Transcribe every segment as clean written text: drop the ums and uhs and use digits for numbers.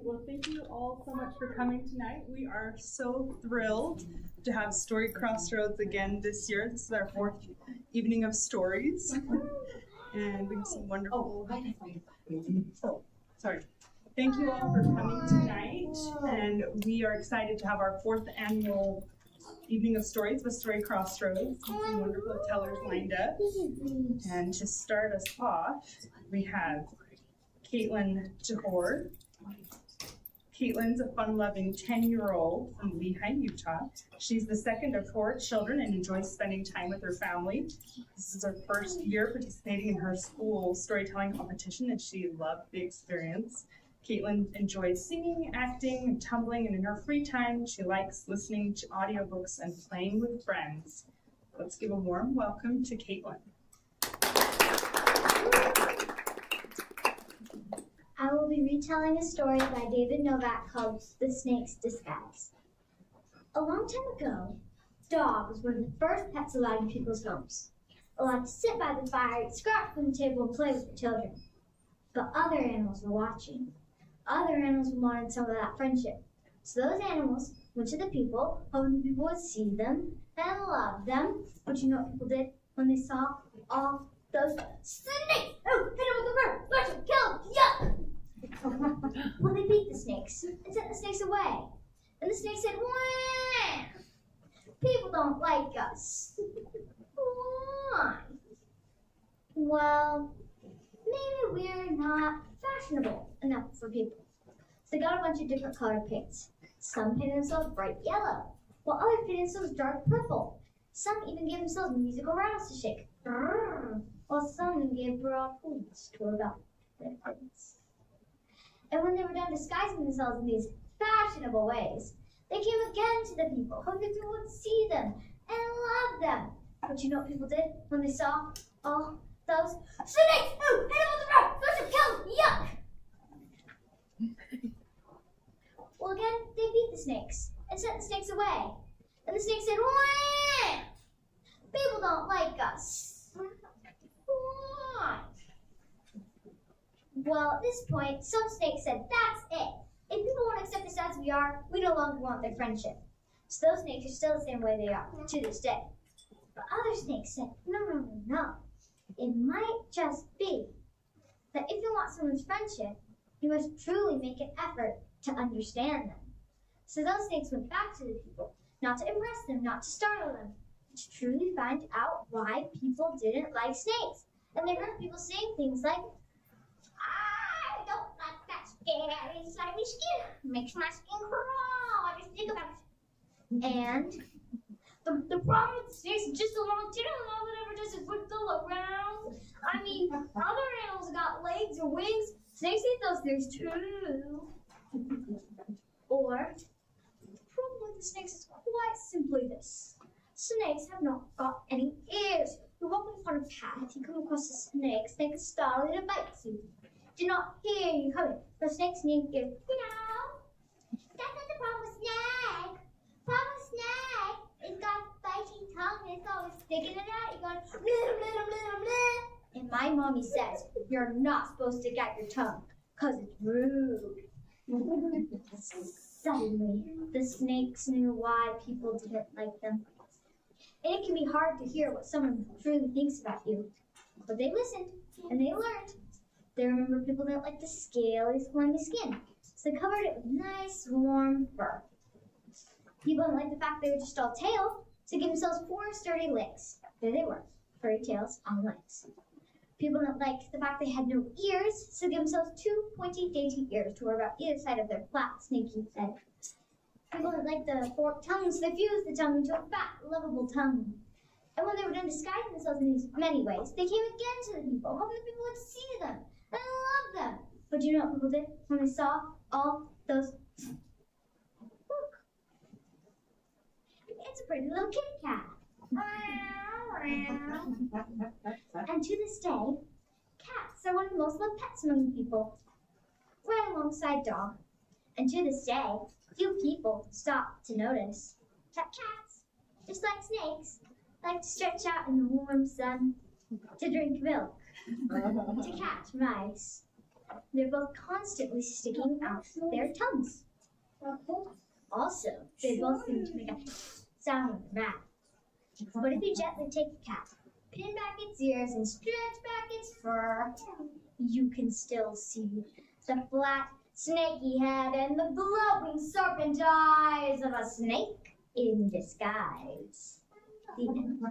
Well, thank you all so much for coming tonight. We are so thrilled to have Story Crossroads again this year. This is our 4th evening of stories. And we have some wonderful... Sorry. Thank you all for coming tonight. And we are excited to have our 4th annual evening of stories with Story Crossroads. Some wonderful tellers lined up. And to start us off, we have Katelyn Tehero. Katelyn's a fun-loving 10-year-old from Lehi, Utah. She's the second of 4 children and enjoys spending time with her family. This is her first year participating in her school storytelling competition, and she loved the experience. Katelyn enjoys singing, acting, and tumbling, and in her free time, she likes listening to audiobooks and playing with friends. Let's give a warm welcome to Katelyn. I will be retelling a story by David Novak called The Snake's Disguise. A long time ago, dogs were the first pets allowed in people's homes. Allowed to sit by the fire, eat scraps from the table, and play with the children. But other animals were watching. Other animals wanted some of that friendship. So those animals went to the people, hoping the people would see them and love them. But you know what people did when they saw all those snakes? Oh, hit them with the bird! Smash them! Kill them! Yuck! Well, they beat the snakes and sent the snakes away. And the snake said, "Wah! People don't like us." Why? Well, maybe we're not fashionable enough for people. So they got a bunch of different colored paints. Some painted themselves bright yellow, while others painted themselves dark purple. Some even gave themselves musical rattles to shake. While some gave broad hooves to about their heads. And when they were done disguising themselves in these fashionable ways, they came again to the people, hoping people would see them and love them. But you know what people did when they saw all those snakes? Oh, hit them with the rope! First them, kill them! Yuck! Well, again, they beat the snakes and sent the snakes away. And the snake said, "Wah! People don't like us." Why? Well, at this point, some snakes said, "That's it. If people won't accept us as we are, we no longer want their friendship." So those snakes are still the same way they are to this day. But other snakes said, No. It might just be that if you want someone's friendship, you must truly make an effort to understand them. So those snakes went back to the people, not to impress them, not to startle them, but to truly find out why people didn't like snakes. And they heard people saying things like, "I don't like that scary, slimy skin. It makes my skin crawl. I just think about it." And the problem with the snakes is just a long tail, and all it ever does is wiggle around. I mean, other animals got legs or wings. Snakes eat those things too. Or, the problem with the snakes is quite simply this. Snakes have not got any ears. You're walking upon a path, you come across a snake. Snake is startled and it bites you. Do not hear you coming. The snake's need you. No, that's not the problem with snake. Problem with snake, it's got a bitey tongue and it's always sticking it out. You're going, blah, blah, blah, blah. And my mommy says, you're not supposed to get your tongue, because it's rude. Suddenly, the snakes knew why people didn't like them. And it can be hard to hear what someone truly thinks about you. But they listened, and they learned. They remember people didn't like the scaly, slimy skin, so they covered it with nice, warm fur. People didn't like the fact they were just all tail, so they gave themselves 4 sturdy legs. There they were, furry tails on legs. People didn't like the fact they had no ears, so they gave themselves 2 pointy, dainty ears to wear about either side of their flat, snaky head. People didn't like the forked tongue, so they fused the tongue into a fat, lovable tongue. And when they were done disguising themselves in these many ways, they came again to the people, hoping the people would see them and love them. But you know what people did when they saw all those? Look, it's a pretty little kitty cat. And to this day, cats are one of the most loved pets among the people, right alongside dogs. And to this day, few people stop to notice that cats, just like snakes, like to stretch out in the warm sun, to drink milk, to catch mice, They're both constantly sticking out their tongues. Also, they both seem to make a sound when they're mad. But if you gently take the cat, pin back its ears, and stretch back its fur, you can still see the flat, snaky head and the glowing serpent eyes of a snake in disguise. The end.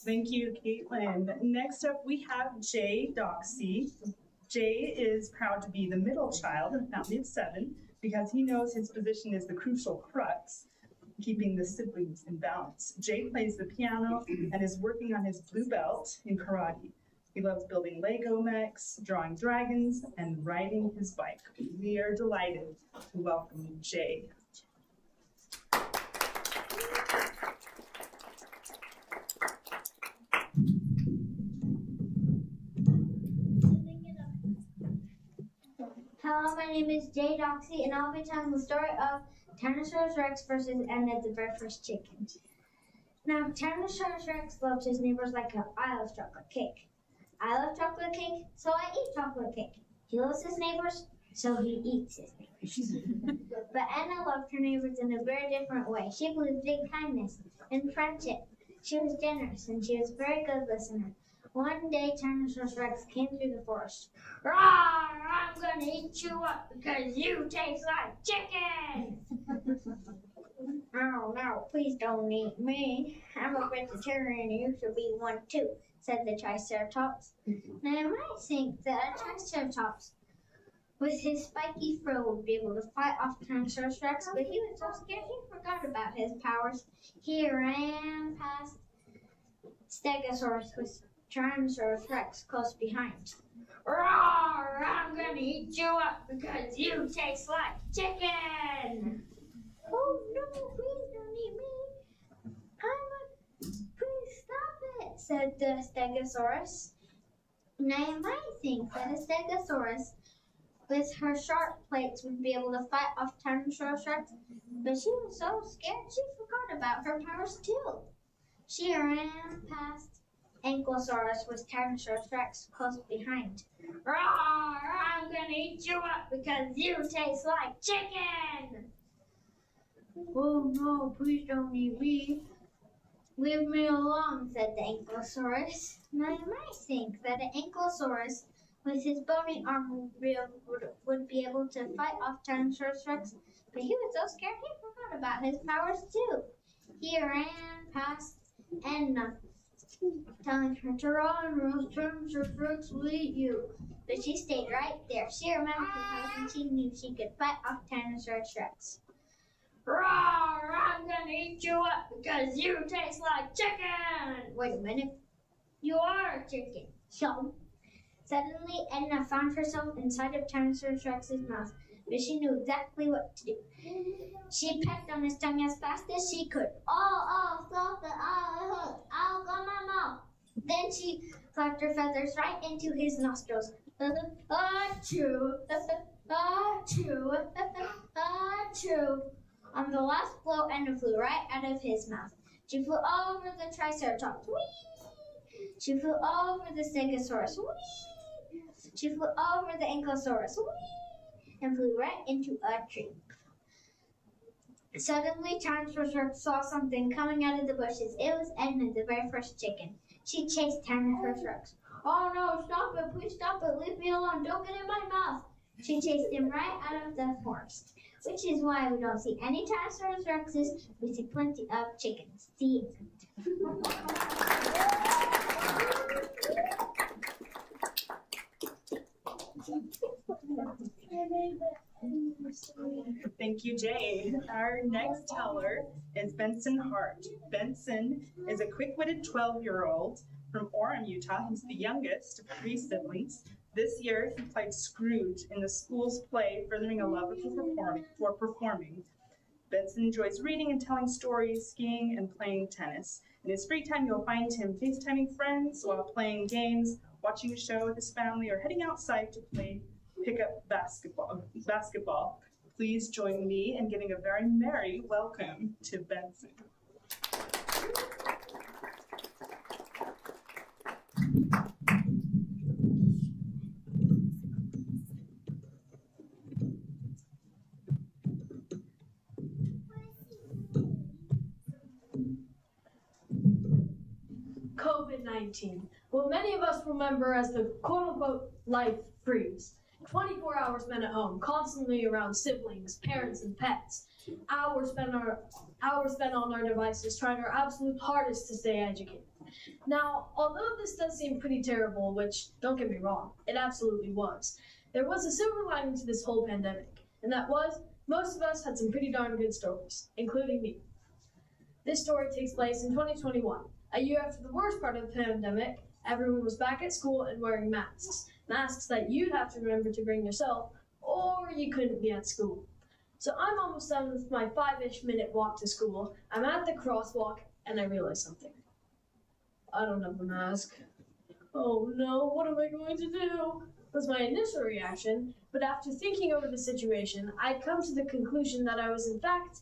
Thank you, Katelyn. Next up, we have Jay Doxey. Jay is proud to be the middle child of a family of 7 because he knows his position is the crucial crux, keeping the siblings in balance. Jay plays the piano and is working on his blue belt in karate. He loves building Lego mechs, drawing dragons, and riding his bike. We are delighted to welcome Jay. Hello, my name is Jay Doxey, and I'll be telling the story of Tyrannosaurus Rex versus Emmett, the very first chicken. Now, Tyrannosaurus Rex loves his neighbors like I love chocolate cake. I love chocolate cake, so I eat chocolate cake. He loves his neighbors, so he eats his neighbors. But Anna loved her neighbors in a very different way. She believed in kindness and friendship. She was generous, and she was a very good listener. One day, Tyrannosaurus Rex came through the forest. Roar! I'm gonna eat you up because you taste like chicken! Oh no, please don't eat me. I'm a vegetarian and you should be one too, said the Triceratops. Now you might think that a Triceratops with his spiky fur would be able to fight off Tyrannosaurus Rex, but he was so scared he forgot about his powers. He ran past Stegosaurus with Tyrannosaurus Rex close behind. Roar! I'm gonna eat you up because you taste like chicken! Oh no, please don't eat me. Please stop it, said the Stegosaurus. Now you might think that a Stegosaurus with her sharp plates would be able to fight off Tyrannosaurus Rex, but she was so scared she forgot about her powers too. She ran past Ankylosaurus with Tyrannosaurus Rex close behind. Roar! I'm gonna eat you up because you taste like chicken! Oh no, please don't eat me. Leave me alone, said the Ankylosaurus. Now you might think that an Ankylosaurus with his bony armor would be able to fight off Tyrannosaurus Rex, but he was so scared he forgot about his powers too. He ran past Enna, telling her to run or else Tyrannosaurus Rex will eat you. But she stayed right there. She remembered how she knew she could fight off Tyrannosaurus Rex. Roar! I'm gonna eat you up because you taste like chicken! Wait a minute. You are a chicken. So, suddenly Edna found herself inside of Tyrannosaurus Rex's mouth, but she knew exactly what to do. She pecked on his tongue as fast as she could. Oh, stop it. I'll go my mouth. Then she flapped her feathers right into his nostrils. Achoo! Achoo! Achoo! On the last blow, Enna flew right out of his mouth. She flew over the Triceratops. Whee! She flew over the Stegosaurus. Whee! She flew over the Ankylosaurus. Whee! And flew right into a tree. Suddenly, Tyrannosaurus Rex saw something coming out of the bushes. It was Edna, the very first chicken. She chased Tyrannosaurus Rex. Oh no, stop it, please stop it, leave me alone, don't get in my mouth. She chased him right out of the forest, which is why we don't see any Tyrannosaurus Rexes, we see plenty of chickens. See you. Thank you, Jay. Our next teller is Benson Hart. Benson is a quick-witted 12-year-old from Orem, Utah. He's the youngest of 3 siblings. This year, he played Scrooge in the school's play, furthering a love for performing. Benson enjoys reading and telling stories, skiing, and playing tennis. In his free time, you'll find him FaceTiming friends while playing games, watching a show with his family, or heading outside to play pickup basketball. please join me in giving a very merry welcome to Benson. COVID-19, what many of us remember as the quote-unquote life freeze. 24 hours spent at home, constantly around siblings, parents, and pets. Hours spent on our devices, trying our absolute hardest to stay educated. Now, although this does seem pretty terrible, which, don't get me wrong, it absolutely was, there was a silver lining to this whole pandemic, and that was, most of us had some pretty darn good stories, including me. This story takes place in 2021. A year after the worst part of the pandemic, everyone was back at school and wearing masks. Masks that you'd have to remember to bring yourself, or you couldn't be at school. So I'm almost done with my 5-ish minute walk to school. I'm at the crosswalk, and I realize something. I don't have a mask. Oh no, what am I going to do? Was my initial reaction, but after thinking over the situation, I'd come to the conclusion that I was in fact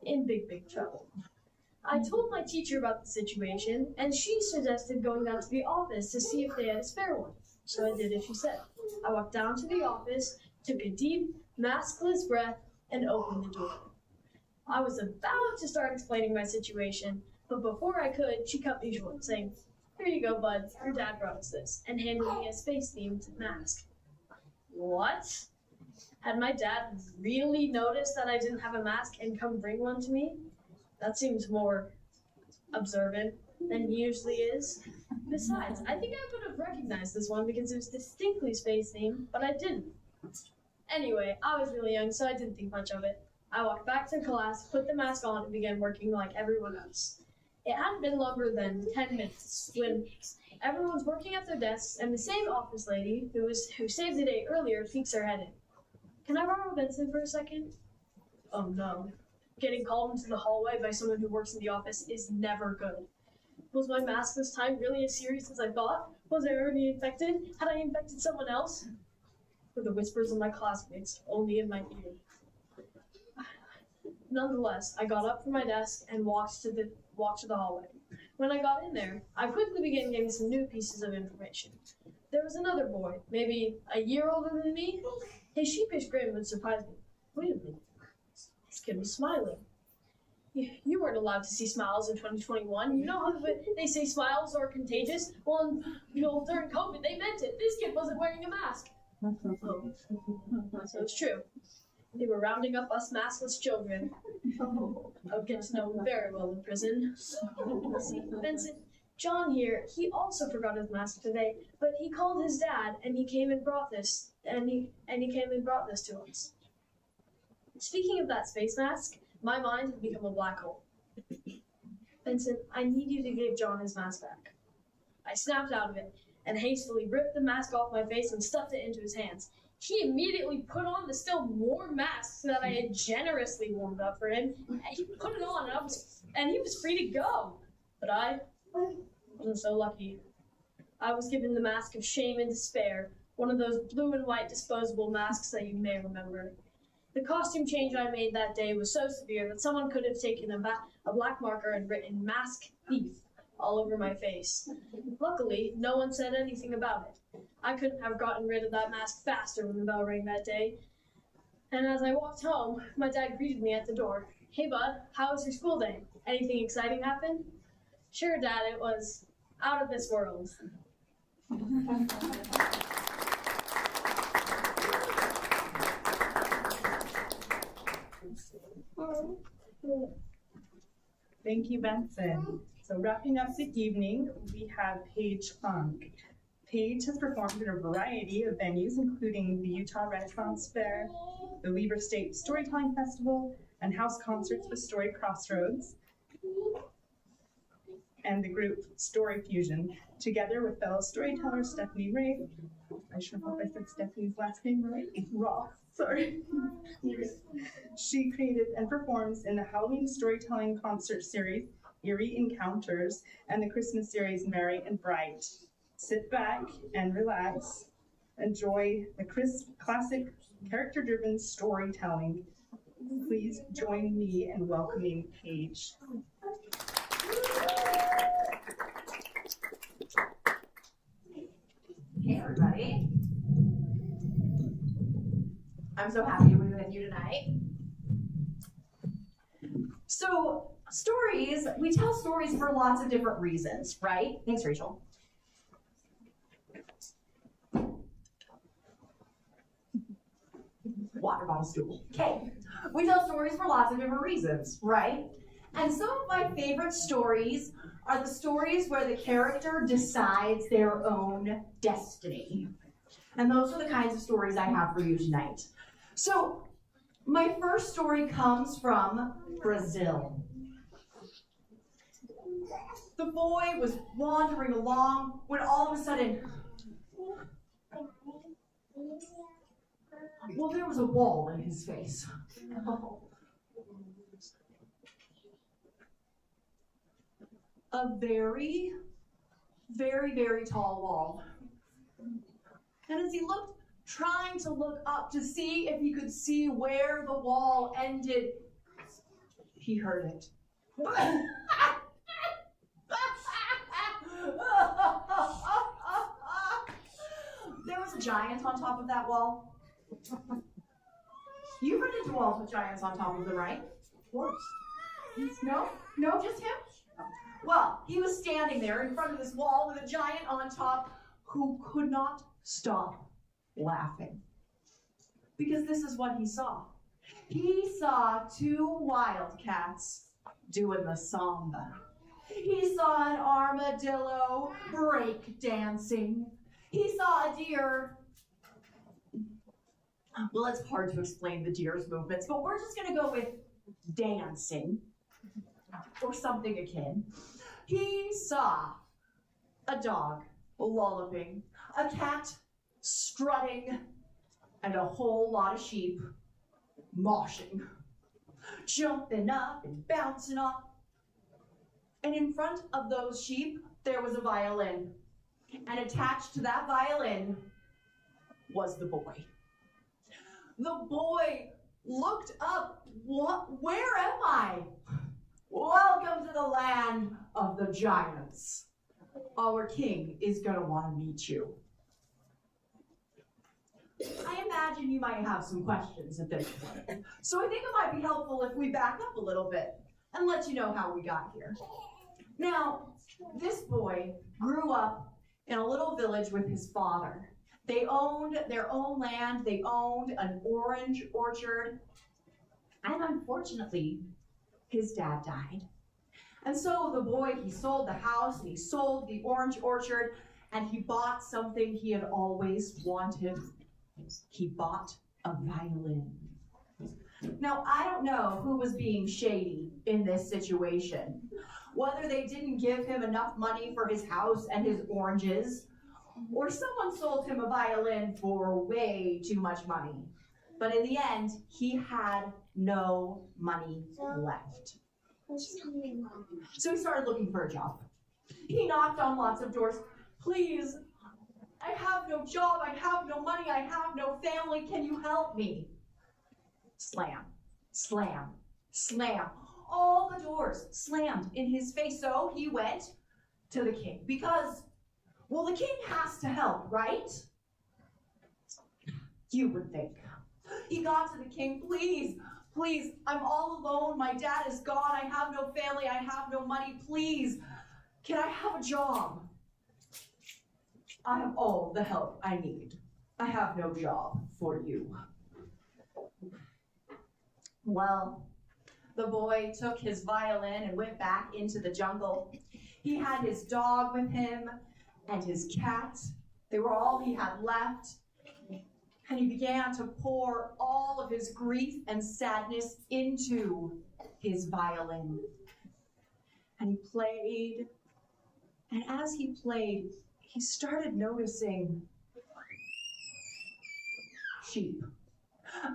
in big trouble. I told my teacher about the situation, and she suggested going down to the office to see if they had a spare one. So I did as she said. I walked down to the office, took a deep, maskless breath, and opened the door. I was about to start explaining my situation, but before I could, she cut me short, saying, "Here you go, bud. Your dad brought us this," and handed me a space-themed mask. What? Had my dad really noticed that I didn't have a mask and come bring one to me? That seems more observant than he usually is. Besides, I think I would have recognized this one because it was distinctly space themed, but I didn't. Anyway, I was really young, so I didn't think much of it. I walked back to class, put the mask on, and began working like everyone else. It hadn't been longer than 10 minutes when everyone's working at their desks, and the same office lady who saved the day earlier peeks her head in. "Can I borrow Benson for a second?" Oh no. Getting called into the hallway by someone who works in the office is never good. Was my mask this time really as serious as I thought? Was I already infected? Had I infected someone else? Were the whispers of my classmates only in my ear? Nonetheless, I got up from my desk and walked to the hallway. When I got in there, I quickly began getting some new pieces of information. There was another boy, maybe a year older than me. His sheepish grin would surprise me. Wait a minute. This kid was smiling. You weren't allowed to see smiles in 2021. You know how they say smiles are contagious? Well, during COVID, they meant it. This kid wasn't wearing a mask. Oh, so it's true. They were rounding up us maskless children. I would get to know him very well in prison. See, Benson, John here, he also forgot his mask today, but he called his dad, and he came and brought this, and he came and brought this to us. Speaking of that space mask, my mind had become a black hole. Benson, I need you to give John his mask back. I snapped out of it and hastily ripped the mask off my face and stuffed it into his hands. He immediately put on the still warm mask that I had generously warmed up for him. He put it on and he was free to go. But I wasn't so lucky. I was given the mask of shame and despair, one of those blue and white disposable masks that you may remember. The costume change I made that day was so severe that someone could have taken a black marker and written "Mask Thief" all over my face. Luckily, no one said anything about it. I couldn't have gotten rid of that mask faster when the bell rang that day. And as I walked home, my dad greeted me at the door. "Hey bud, how was your school day? Anything exciting happen?" "Sure, Dad, it was out of this world." Thank you, Benson. So wrapping up the evening, we have Paige Funk. Paige has performed in a variety of venues, including the Utah Renaissance Fair, the Weber State Storytelling Festival, and house concerts with Story Crossroads, and the group Story Fusion, together with fellow storyteller Stephanie Ray. I sure hope I said Stephanie's last name right. Ross, sorry. She created and performs in the Halloween Storytelling Concert Series, Eerie Encounters, and the Christmas series, Merry and Bright. Sit back and relax enjoy the crisp, classic, character-driven storytelling, please join me in welcoming Paige. Hey everybody. I'm so happy to be with you tonight. So, stories, we tell stories for lots of different reasons, right? Thanks, Rachel. Water bottle stool. Okay. We tell stories for lots of different reasons, right? And some of my favorite stories are the stories where the character decides their own destiny. And those are the kinds of stories I have for you tonight. So, my first story comes from Brazil. The boy was wandering along when all of a sudden, well, there was a wall in his face. A very, very, very tall wall. And as he looked, trying to look up to see if he could see where the wall ended, he heard it. There was a giant on top of that wall. You've run into walls with giants on top of them, right? Of course. No? No, just him? Well, he was standing there in front of this wall with a giant on top who could not stop laughing. Because this is what he saw. He saw two wildcats doing the samba. He saw an armadillo break dancing. He saw a deer. Well, it's hard to explain the deer's movements, but we're just going to go with dancing or something akin. He saw a dog lullabing, a cat strutting, and a whole lot of sheep moshing, jumping up and bouncing off. And in front of those sheep, there was a violin. And attached to that violin was the boy. The boy looked up. Where am I? Welcome to the land of the giants. Our king is going to want to meet you. I imagine you might have some questions at this point. So I think it might be helpful if we back up a little bit and let you know how we got here. Now, this boy grew up in a little village with his father. They owned their own land. They owned an orange orchard. And unfortunately, his dad died. And so the boy, he sold the house and he sold the orange orchard and he bought something he had always wanted. He bought a violin. Now, I don't know who was being shady in this situation. Whether they didn't give him enough money for his house and his oranges, or someone sold him a violin for way too much money. But in the end, he had no money left. So he started looking for a job. He knocked on lots of doors. Please, I have no job, I have no money, I have no family, can you help me? Slam, slam, slam. All the doors slammed in his face. So he went to the king because, well, the king has to help, right? You would think. He got to the king, please, please, I'm all alone. My dad is gone. I have no family. I have no money. Please, can I have a job? I have all the help I need. I have no job for you. Well, the boy took his violin and went back into the jungle. He had his dog with him and his cat. They were all he had left. And he began to pour all of his grief and sadness into his violin. And he played. And as he played, he started noticing sheep.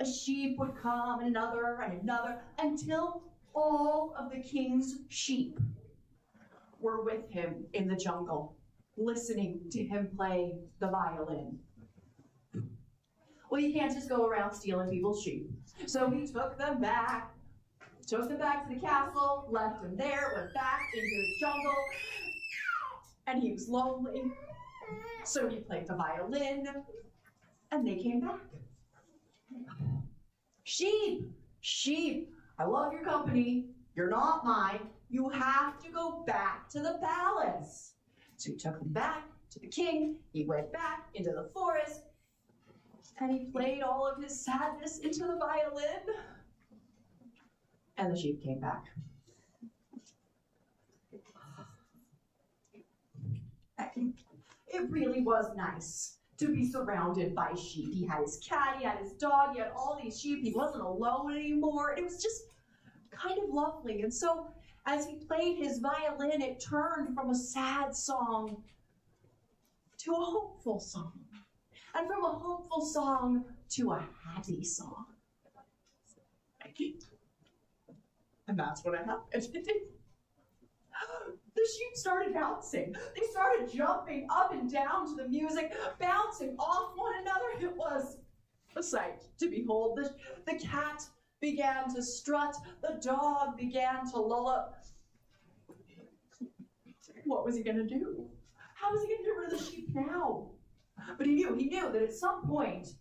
A sheep would come, and another, until all of the king's sheep were with him in the jungle, listening to him play the violin. Well, you can't just go around stealing people's sheep. So he took them back to the castle, left them there, went back into the jungle, and he was lonely. So he played the violin, and they came back. Sheep, sheep, I love your company. You're not mine. You have to go back to the palace. So he took them back to the king. He went back into the forest, and he played all of his sadness into the violin. And the sheep came back. It really was nice to be surrounded by sheep. He had his cat, he had his dog, he had all these sheep. He wasn't alone anymore. It was just kind of lovely. And so as he played his violin, it turned from a sad song to a hopeful song. And from a hopeful song to a happy song. And that's what happened. The sheep started bouncing. They started jumping up and down to the music, bouncing off one another. It was a sight to behold. The cat began to strut. The dog began to lollop. What was he going to do? How was he going to get rid of the sheep now? But he knew that at some point,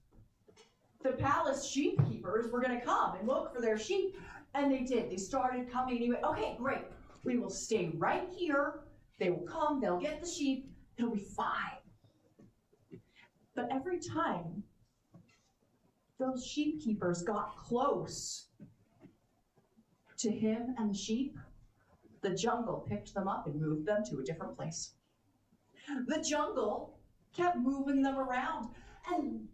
the palace sheep keepers were going to come and look for their sheep. And they did. They started coming, and he went, okay, great. We will stay right here. They will come, they'll get the sheep, it'll be fine. But every time those sheep keepers got close to him and the sheep, the jungle picked them up and moved them to a different place. The jungle kept moving them around and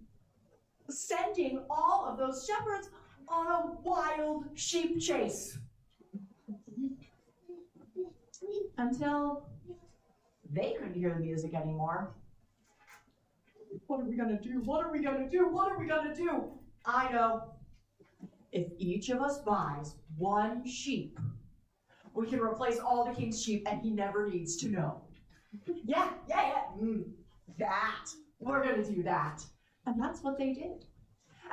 sending all of those shepherds on a wild sheep chase. Until they couldn't hear the music anymore. What are we gonna do? What are we gonna do? What are we gonna do? I know. If each of us buys one sheep, we can replace all the king's sheep and he never needs to know. Yeah. That. We're gonna do that. And that's what they did.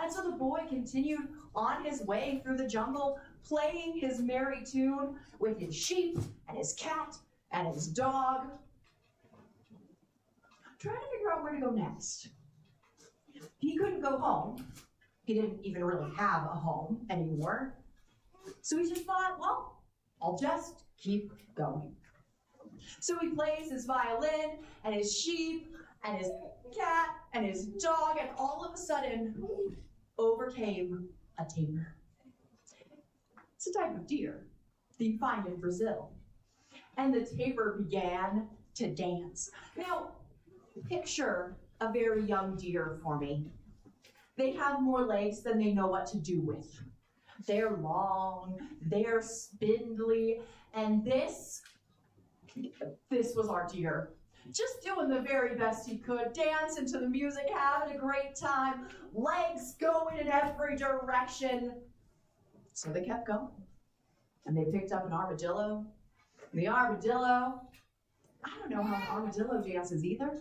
And so the boy continued on his way through the jungle, playing his merry tune with his sheep and his cat and his dog, trying to figure out where to go next. He couldn't go home. He didn't even really have a home anymore. So he just thought, well, I'll just keep going. So he plays his violin and his sheep and his cat and his dog, and all of a sudden overcame a tamer. It's a type of deer that you find in Brazil. And the tamer began to dance. Now, picture a very young deer for me. They have more legs than they know what to do with. They're long, they're spindly, and this was our deer. Just doing the very best he could, dancing to the music, having a great time, legs going in every direction. So they kept going. And they picked up an armadillo. And the armadillo, I don't know how an armadillo dances either,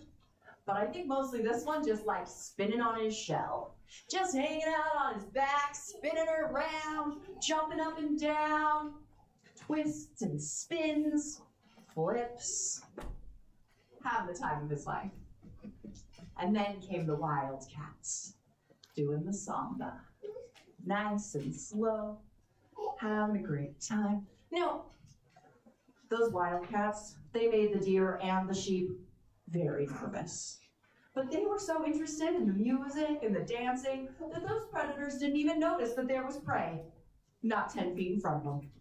but I think mostly this one just like spinning on his shell. Just hanging out on his back, spinning around, jumping up and down, twists and spins, flips, having the time of his life. And then came the wildcats, doing the samba, nice and slow, having a great time. Now, those wildcats, they made the deer and the sheep very nervous. But they were so interested in the music and the dancing that those predators didn't even notice that there was prey not 10 feet in front of them.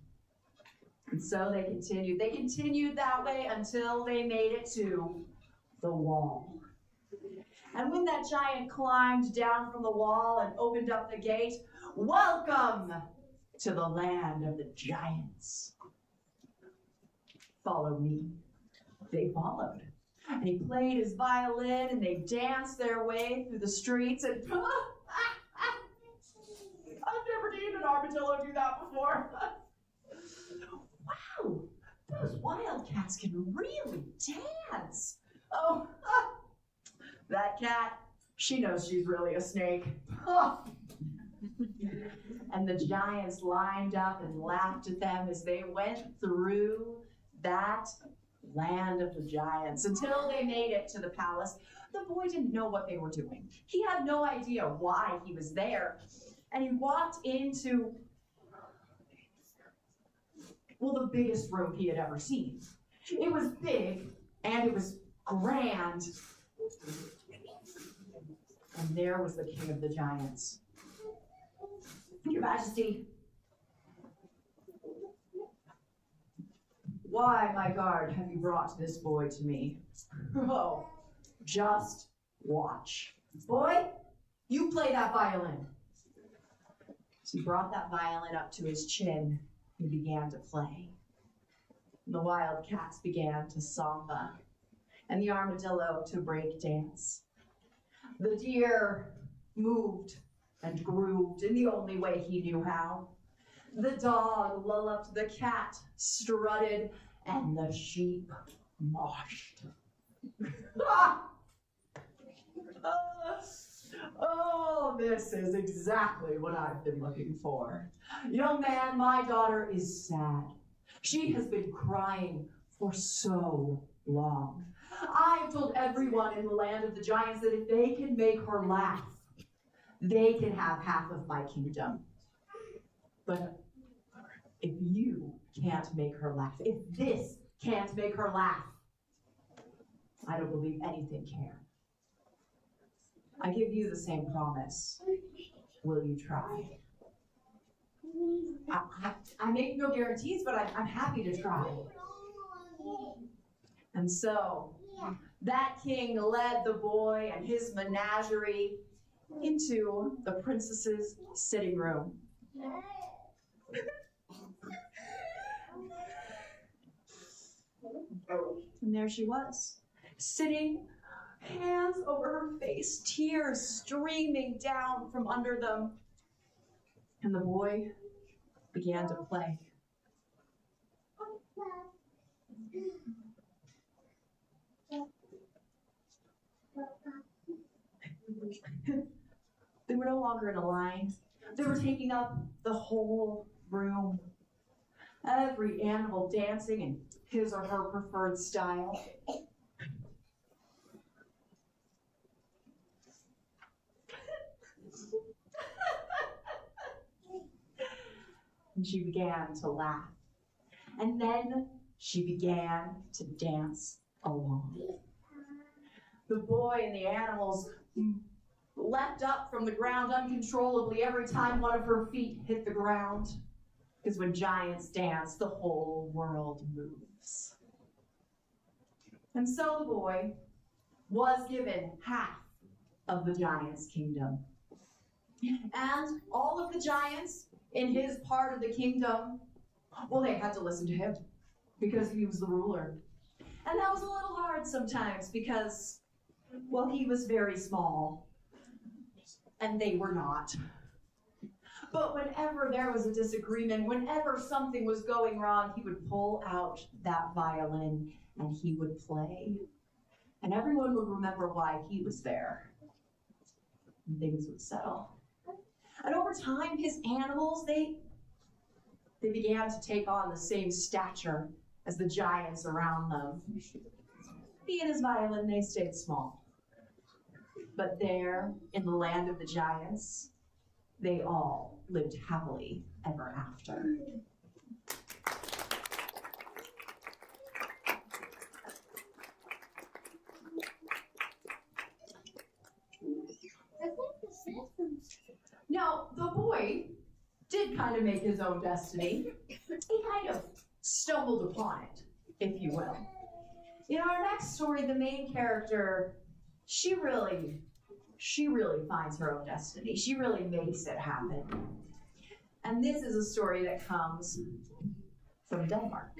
And so they continued. They continued that way until they made it to the wall. And when that giant climbed down from the wall and opened up the gate, welcome to the land of the giants. Follow me. They followed. And he played his violin and they danced their way through the streets and I've never seen an armadillo do that before. Wow, those wildcats can really dance. Oh, that cat, She knows she's really a snake. And the giants lined up and laughed at them as they went through that land of the giants until they made it to the palace. The boy didn't know what they were doing. He had no idea why he was there. And he walked into, well, the biggest room he had ever seen. It was big and it was grand. And there was the king of the giants. Your Majesty. Why, my guard, have you brought this boy to me? Oh, just watch. Boy, you play that violin. So he brought that violin up to his chin and began to play. And the wild cats began to samba, and the armadillo to break dance. The deer moved and grooved in the only way he knew how. The dog lulled, the cat strutted, and the sheep moshed. Oh, this is exactly what I've been looking for. Young man, my daughter is sad. She has been crying for so long. I have told everyone in the land of the giants that if they can make her laugh, they can have half of my kingdom. But if you can't make her laugh, if this can't make her laugh, I don't believe anything can. I give you the same promise. Will you try? I make no guarantees, but I'm happy to try. And so, that king led the boy and his menagerie into the princess's sitting room. And there she was, sitting, hands over her face, tears streaming down from under them. And the boy began to play. They were no longer in a line. They were taking up the whole room. Every animal dancing in his or her preferred style. And she began to laugh. And then she began to dance along. The boy and the animals leapt up from the ground uncontrollably every time one of her feet hit the ground. Because when giants dance, the whole world moves. And so the boy was given half of the giant's kingdom. And all of the giants in his part of the kingdom, well, they had to listen to him because he was the ruler. And that was a little hard sometimes because, well, he was very small and they were not. But whenever there was a disagreement, whenever something was going wrong, he would pull out that violin and he would play. And everyone would remember why he was there. And things would settle. And over time, his animals, they began to take on the same stature as the giants around them. He and his violin, they stayed small. But there, in the land of the giants, they all lived happily ever after. Now, the boy did kind of make his own destiny. He kind of stumbled upon it, if you will. In our next story, the main character, she really finds her own destiny. She really makes it happen. And this is a story that comes from Denmark.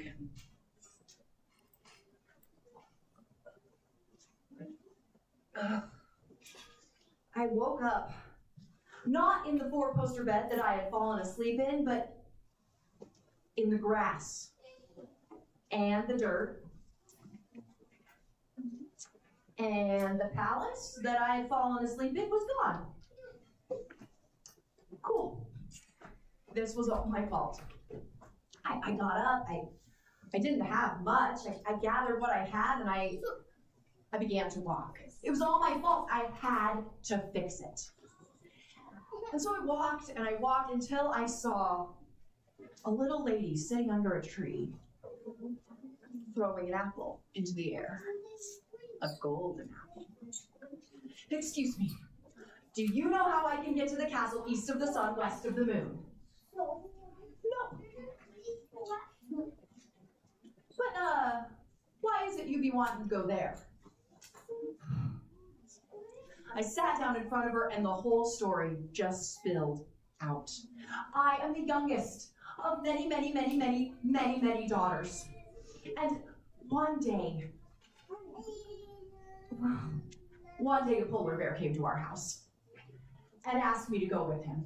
I woke up, not in the four-poster bed that I had fallen asleep in, but in the grass and the dirt And the palace that I had fallen asleep in was gone. Cool. This was all my fault. I got up, I didn't have much. I gathered what I had and I began to walk. It was all my fault. I had to fix it. And so I walked and I walked until I saw a little lady sitting under a tree, throwing an apple into the air. A golden apple. Excuse me, do you know how I can get to the castle east of the sun, west of the moon? No. But, why is it you be wanting to go there? I sat down in front of her and the whole story just spilled out. I am the youngest of many, many, many, many, many, many daughters. And one day a polar bear came to our house and asked me to go with him.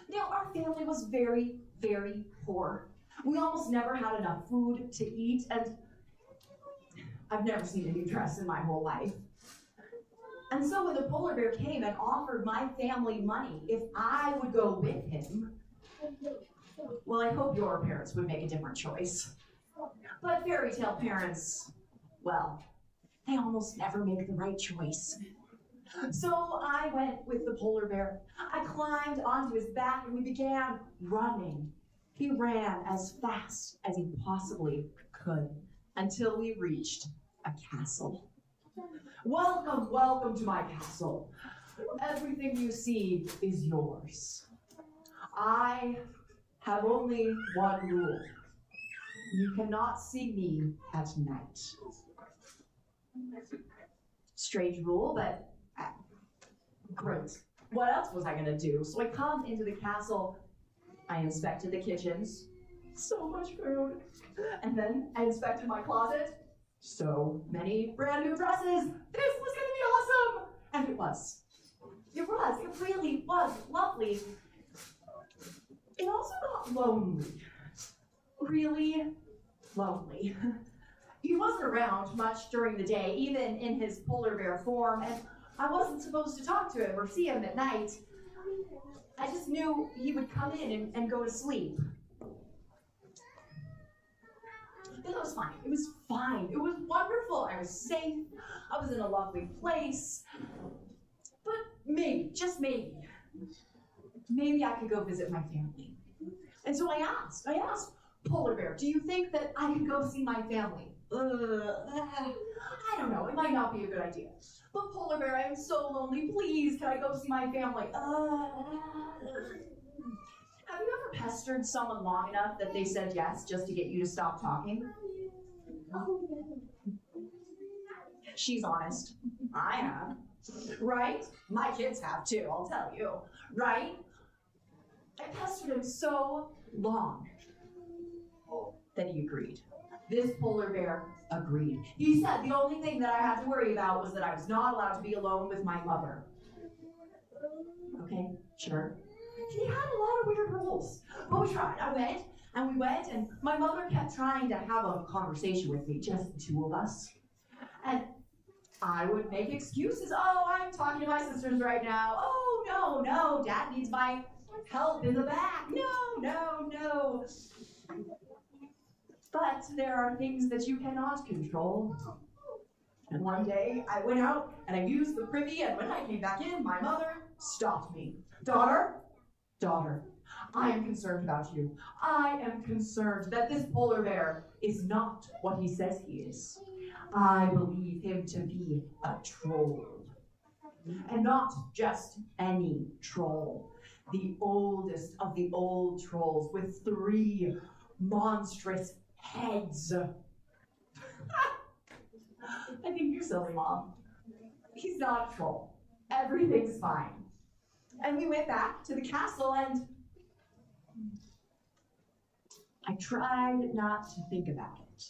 Now, our family was very, very poor. We almost never had enough food to eat, and I've never seen a new dress in my whole life. And so when the polar bear came and offered my family money if I would go with him, well, I hope your parents would make a different choice. But fairy tale parents, well, they almost never make the right choice. So I went with the polar bear. I climbed onto his back and we began running. He ran as fast as he possibly could until we reached a castle. Welcome, welcome to my castle. Everything you see is yours. I have only one rule. You cannot see me at night. Strange rule, but great. What else was I gonna do? So I come into the castle, I inspected the kitchens, so much food. And then I inspected my closet, so many brand new dresses. This was gonna be awesome! And it was. It really was lovely. It also got lonely. Really lonely. He wasn't around much during the day, even in his polar bear form, and I wasn't supposed to talk to him or see him at night. I just knew he would come in and go to sleep. But that was fine. It was fine. It was wonderful. I was safe. I was in a lovely place. But maybe, just maybe I could go visit my family. And so I asked, Polar Bear, do you think that I could go see my family? I don't know, it might not be a good idea. But Polar Bear, I am so lonely, please, can I go see my family? Have you ever pestered someone long enough that they said yes just to get you to stop talking? She's honest. I have. Right? My kids have too, I'll tell you. Right? I pestered him so long that he agreed. This polar bear agreed. He said the only thing that I had to worry about was that I was not allowed to be alone with my mother. Okay, sure. He had a lot of weird rules, but we tried. I went, and my mother kept trying to have a conversation with me, just the two of us. And I would make excuses. Oh, I'm talking to my sisters right now. Oh, no, Dad needs my help in the back. No. But there are things that you cannot control. And one day I went out and I used the privy, and when I came back in, my mother stopped me. Daughter, I am concerned about you. I am concerned that this polar bear is not what he says he is. I believe him to be a troll. And not just any troll. The oldest of the old trolls with 3 monstrous heads. I think you're silly, Mom. He's not a troll. Everything's fine. And we went back to the castle, and I tried not to think about it.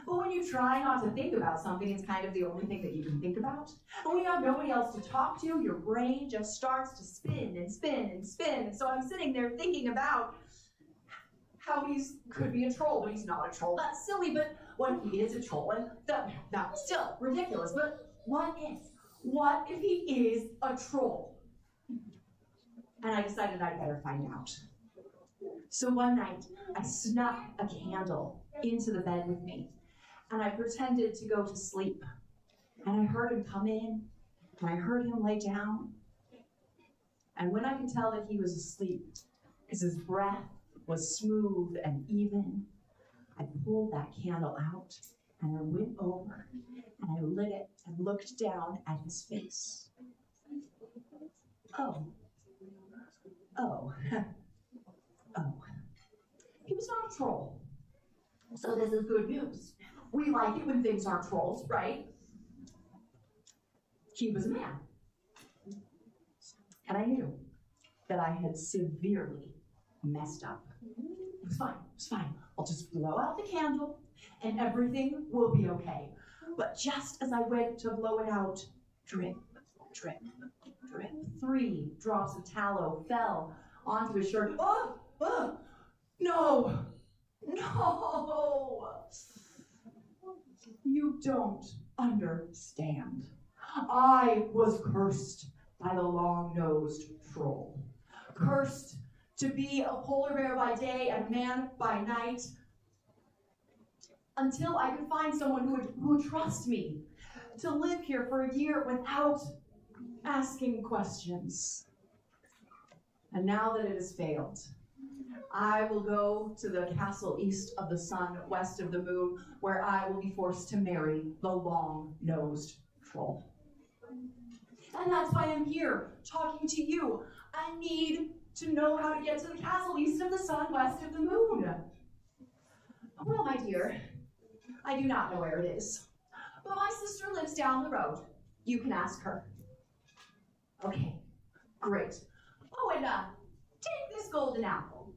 But when you try not to think about something, it's kind of the only thing that you can think about. And when you have nobody else to talk to, your brain just starts to spin and spin and spin. And so I'm sitting there thinking about how he could be a troll, but he's not a troll. That's silly, but What if he is a troll? And that's still ridiculous, but what if? What if he is a troll? And I decided I'd better find out. So one night, I snuck a candle into the bed with me, and I pretended to go to sleep. And I heard him come in, and I heard him lay down. And when I could tell that he was asleep, because his breath was smooth and even, I pulled that candle out, and I went over, and I lit it and looked down at his face. Oh. He was not a troll. So this is good news. We like it when things aren't trolls, right? He was a man. And I knew that I had severely messed up. It was fine. I'll just blow out the candle and everything will be okay. But just as I went to blow it out, drip, drip, drip, 3 drops of tallow fell onto his shirt. No! You don't understand. I was cursed by the long-nosed troll. Cursed to be a polar bear by day and a man by night, until I could find someone who would trust me to live here for a year without asking questions. And now that it has failed, I will go to the castle east of the sun, west of the moon, where I will be forced to marry the long-nosed troll. And that's why I'm here, talking to you. I need to know how to get to the castle east of the sun, west of the moon. Well, my dear, I do not know where it is, but my sister lives down the road. You can ask her. Okay, great. Oh, and take this golden apple.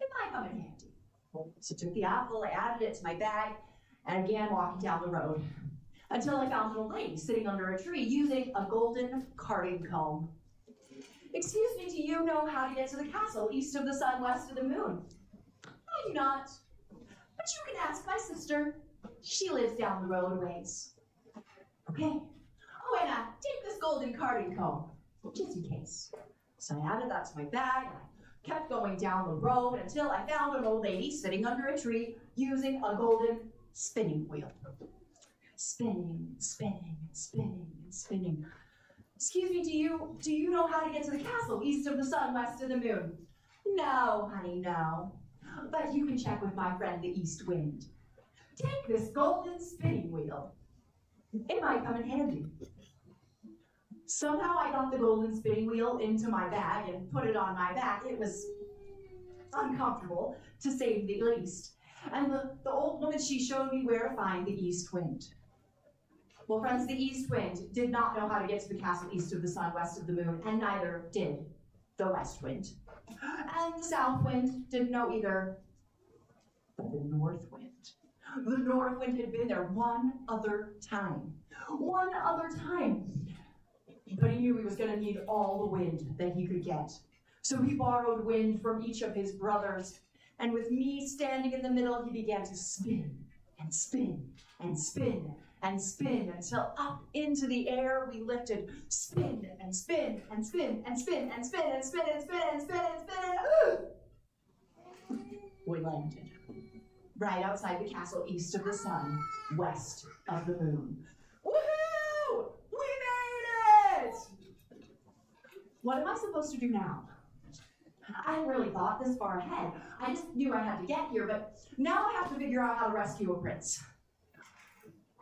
It might come in handy. So I took the apple, I added it to my bag, and began walking down the road until I found an old lady sitting under a tree using a golden carding comb. Excuse me, do you know how to get to the castle east of the sun, west of the moon? I do not, but you can ask my sister. She lives down the road a ways. Okay. Oh, and take this golden carding comb, just in case. So I added that to my bag, and I kept going down the road until I found an old lady sitting under a tree using a golden spinning wheel. Spinning, spinning, spinning, and spinning. Excuse me, do you know how to get to the castle east of the sun, west of the moon? No, honey, no. But you can check with my friend the east wind. Take this golden spinning wheel. It might come in handy. Somehow I got the golden spinning wheel into my bag and put it on my back. It was uncomfortable, to say the least. And the old woman, she showed me where to find the east wind. Well, friends, the east wind did not know how to get to the castle east of the sun, west of the moon, and neither did the west wind. And the south wind didn't know either, but the north wind. The north wind had been there one other time. One other time. But he knew he was going to need all the wind that he could get. So he borrowed wind from each of his brothers, and with me standing in the middle, he began to spin and spin and spin and spin until up into the air we lifted. Spin and spin and spin and spin and spin and spin and spin and spin and spin and we landed right outside the castle east of the sun, west of the moon. Woohoo! We made it! What am I supposed to do now? I hadn't really thought this far ahead. I just knew I had to get here, but now I have to figure out how to rescue a prince.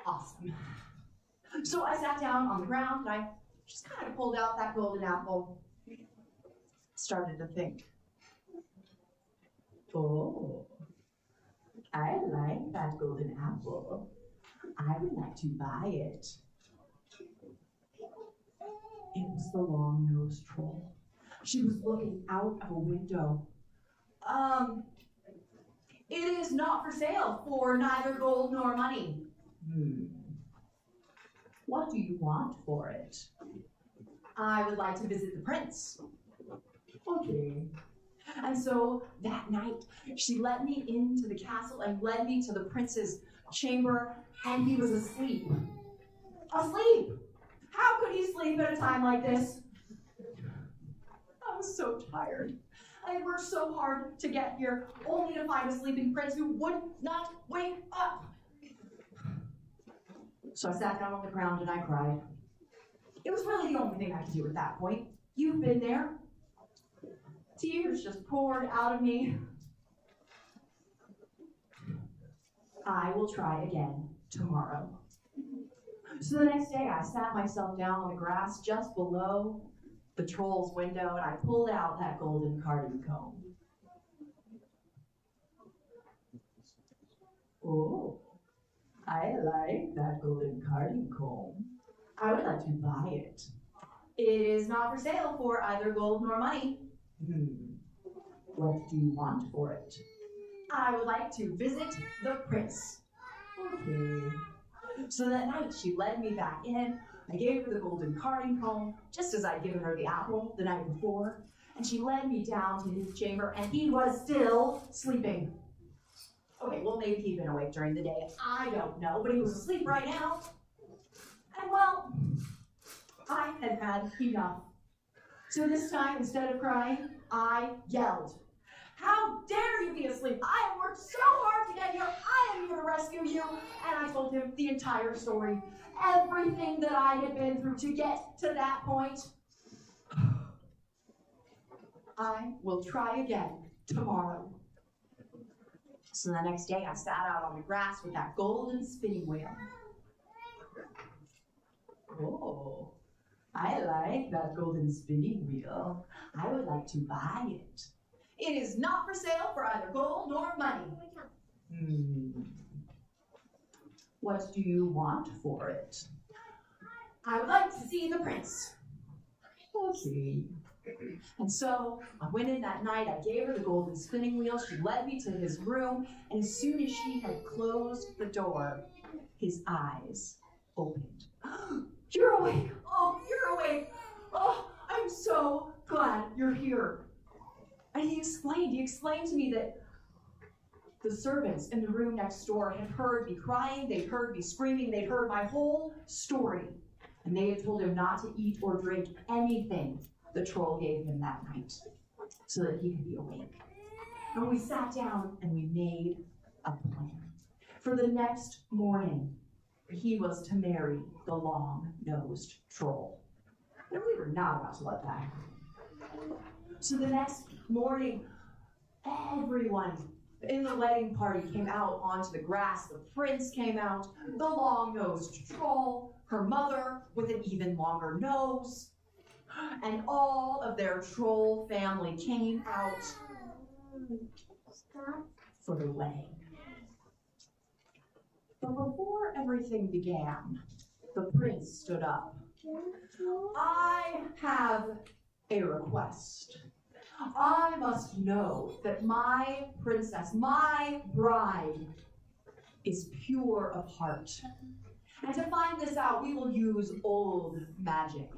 Awesome. So I sat down on the ground and I just kind of pulled out that golden apple. Started to think. Oh, I like that golden apple. I would like to buy it. It was the long-nosed troll. She was looking out of a window. It is not for sale for neither gold nor money. What do you want for it? I would like to visit the prince. Okay. And so that night, she let me into the castle and led me to the prince's chamber, and he was asleep. Asleep! How could he sleep at a time like this? I was so tired. I had worked so hard to get here, only to find a sleeping prince who would not wake up. So I sat down on the ground and I cried. It was really the only thing I could do at that point. You've been there. Tears just poured out of me. I will try again tomorrow. So the next day I sat myself down on the grass just below the troll's window and I pulled out that golden carding comb. Oh, I like that golden carding comb. I would like to buy it. It is not for sale for either gold nor money. What do you want for it? I would like to visit the prince. Okay. So that night she led me back in. I gave her the golden carding comb, just as I'd given her the apple the night before. And she led me down to his chamber, and he was still sleeping. Okay, well, maybe he'd been awake during the day. I don't know, but he was asleep right now. And well, I had had enough. So this time, instead of crying, I yelled. How dare you be asleep? I have worked so hard to get here. I am here to rescue you. And I told him the entire story. Everything that I had been through to get to that point. I will try again tomorrow. So the next day I sat out on the grass with that golden spinning wheel. Oh, I like that golden spinning wheel. I would like to buy it. It is not for sale for either gold nor money. What do you want for it? I would like to see the prince. Okay. And so I went in that night, I gave her the golden spinning wheel, she led me to his room, and as soon as she had closed the door, his eyes opened. You're awake! Oh, you're awake! Oh, I'm so glad you're here. And he explained to me that the servants in the room next door had heard me crying, they'd heard me screaming, they'd heard my whole story. And they had told him not to eat or drink anything the troll gave him that night so that he could be awake. And we sat down and we made a plan. For the next morning, he was to marry the long-nosed troll. And we were not about to let that happen. So the next morning, everyone in the wedding party came out onto the grass. The prince came out, the long-nosed troll, her mother with an even longer nose, and all of their troll family came out for the wedding. But before everything began, the prince stood up. I have a request. I must know that my princess, my bride, is pure of heart. And to find this out, we will use old magic.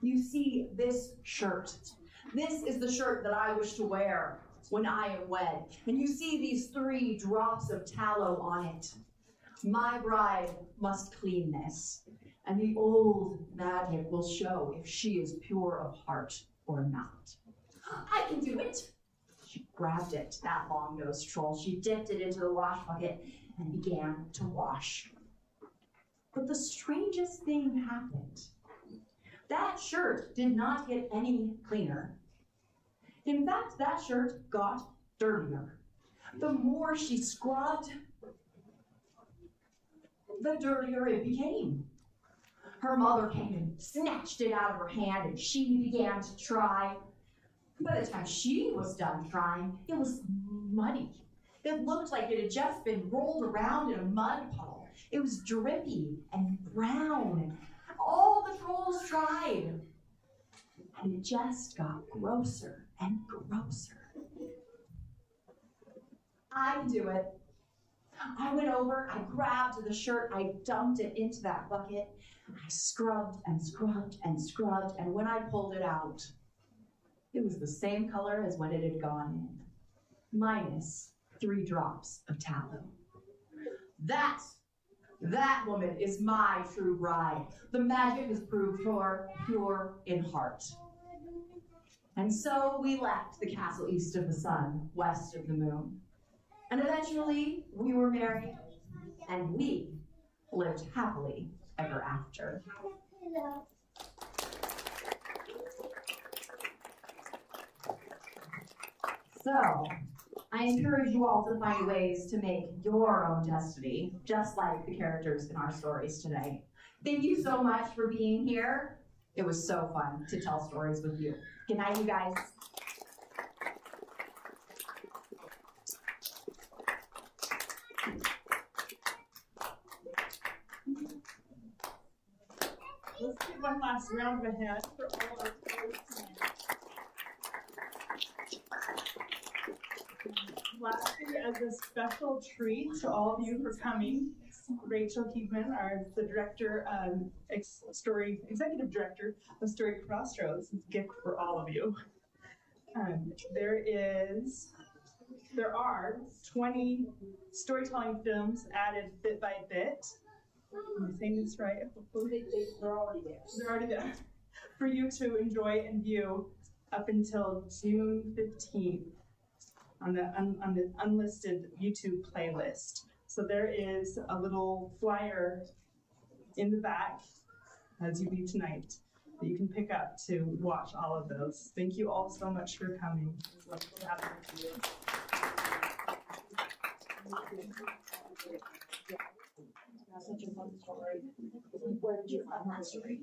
You see this shirt. This is the shirt that I wish to wear when I am wed. And you see these 3 drops of tallow on it. My bride must clean this. And the old magic will show if she is pure of heart or not. I can do it. She grabbed it, that long-nosed troll. She dipped it into the wash bucket and began to wash. But the strangest thing happened. That shirt did not get any cleaner. In fact, that shirt got dirtier. The more she scrubbed, the dirtier it became. Her mother came and snatched it out of her hand and she began to try. By the time she was done trying, it was muddy. It looked like it had just been rolled around in a mud puddle. It was drippy and brown. All the trolls tried. And it just got grosser and grosser. I can do it. I went over, I grabbed the shirt, I dumped it into that bucket. I scrubbed and scrubbed and scrubbed, and when I pulled it out, it was the same color as when it had gone in, minus 3 drops of tallow. That woman is my true bride. The magic is proved pure in heart. And so we left the castle east of the sun, west of the moon. And eventually we were married, and we lived happily ever after. So, I encourage you all to find ways to make your own destiny, just like the characters in our stories today. Thank you so much for being here. It was so fun to tell stories with you. Good night, you guys. Let's give one last round of applause for all our stories tonight. Lastly, as a special treat to all of you for coming, Rachel Keegan, the director, executive director of Story Crossroads, is a gift for all of you. There are 20 storytelling films added bit by bit. Am I saying this right? They're already there. They're already there for you to enjoy and view up until June 15th on the unlisted YouTube playlist. So there is a little flyer in the back as you leave tonight that you can pick up to watch all of those. Thank you all so much for coming. It was wonderful to have you with you. That's such a fun story. Where did you find that story?